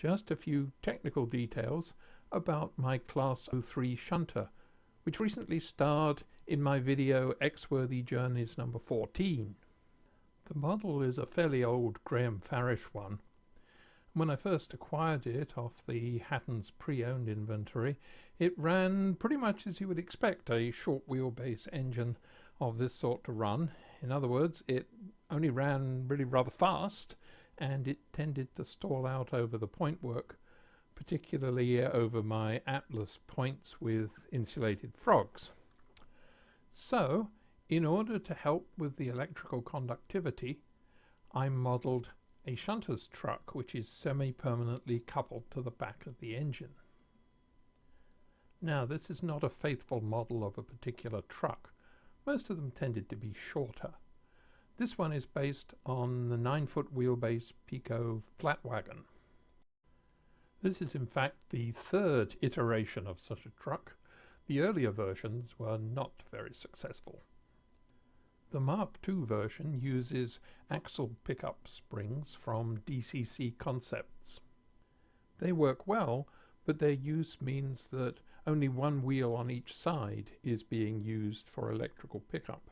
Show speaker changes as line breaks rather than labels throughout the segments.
just a few technical details about my Class 03 shunter, which recently starred in my video Exworthy Journeys number 14. The model is a fairly old Graham Farish one. When I first acquired it off the Hatton's pre-owned inventory, it ran pretty much as you would expect a short wheelbase engine of this sort to run. In other words, it only ran really rather fast, and it tended to stall out over the point work, particularly over my Atlas points with insulated frogs. So, in order to help with the electrical conductivity, I modelled a shunter's truck which is semi-permanently coupled to the back of the engine. Now, this is not a faithful model of a particular truck. Most of them tended to be shorter. This one is based on the 9-foot wheelbase Pico flat wagon. This is in fact the third iteration of such a truck. The earlier versions were not very successful. The Mark II version uses axle pickup springs from DCC Concepts. They work well, but their use means that only one wheel on each side is being used for electrical pickup.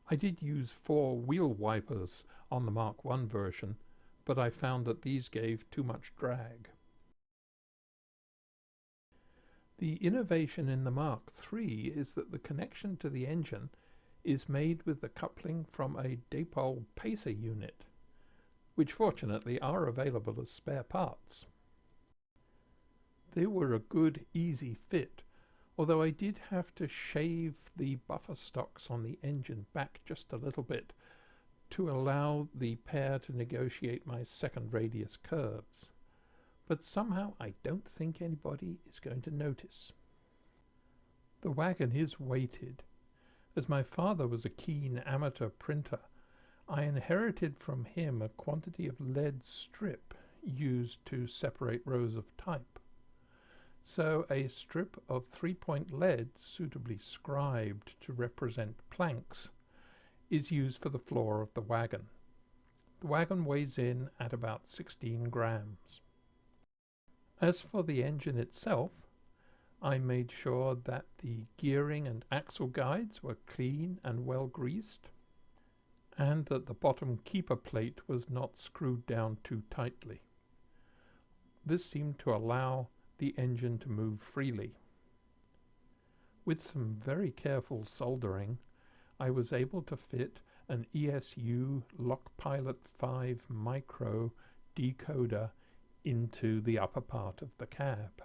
I did use 4 wheel wipers on the Mark I version, but I found that these gave too much drag. The innovation in the Mark III is that the connection to the engine is made with the coupling from a dipole pacer unit, which fortunately are available as spare parts. They were a good, easy fit, although I did have to shave the buffer stocks on the engine back just a little bit to allow the pair to negotiate my second radius curves. But somehow I don't think anybody is going to notice. The wagon is weighted. As my father was a keen amateur printer, I inherited from him a quantity of lead strip used to separate rows of type. So a strip of 3-point lead, suitably scribed to represent planks, is used for the floor of the wagon. The wagon weighs in at about 16 grams. As for the engine itself, I made sure that the gearing and axle guides were clean and well greased, and that the bottom keeper plate was not screwed down too tightly. This seemed to allow the engine to move freely. With some very careful soldering, I was able to fit an ESU LockPilot 5 micro decoder into the upper part of the cab.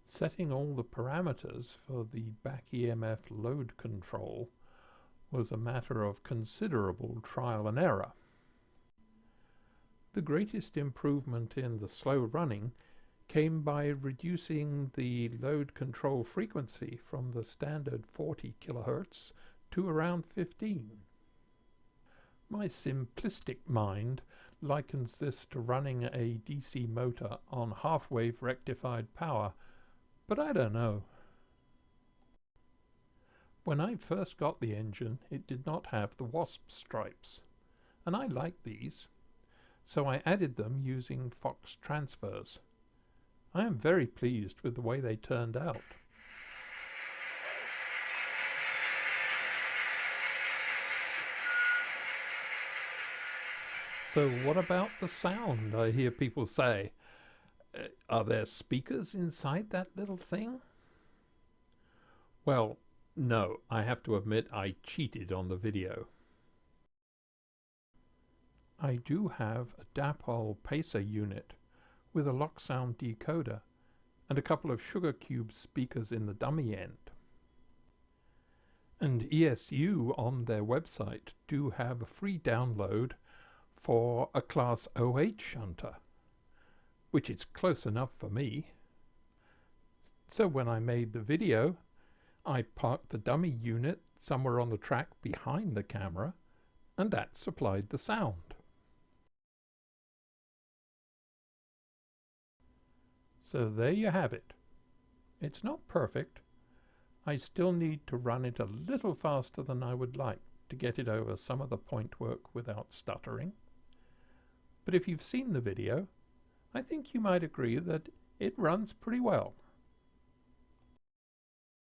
Setting all the parameters for the back EMF load control was a matter of considerable trial and error. The greatest improvement in the slow running came by reducing the load control frequency from the standard 40 kHz to around 15. My simplistic mind likens this to running a DC motor on half-wave rectified power, but I don't know. When I first got the engine, it did not have the wasp stripes, and I liked these, so I added them using Fox transfers. I am very pleased with the way they turned out. So what about the sound, I hear people say? Are there speakers inside that little thing? Well, no, I have to admit I cheated on the video. I do have a dipole pacer unit with a lock sound decoder and a couple of sugar cube speakers in the dummy end. And ESU on their website do have a free download for a Class 08 shunter, which is close enough for me. So when I made the video, I parked the dummy unit somewhere on the track behind the camera, and that supplied the sound. So there you have it. It's not perfect. I still need to run it a little faster than I would like to get it over some of the point work without stuttering. but if you've seen the video, I think you might agree that it runs pretty well.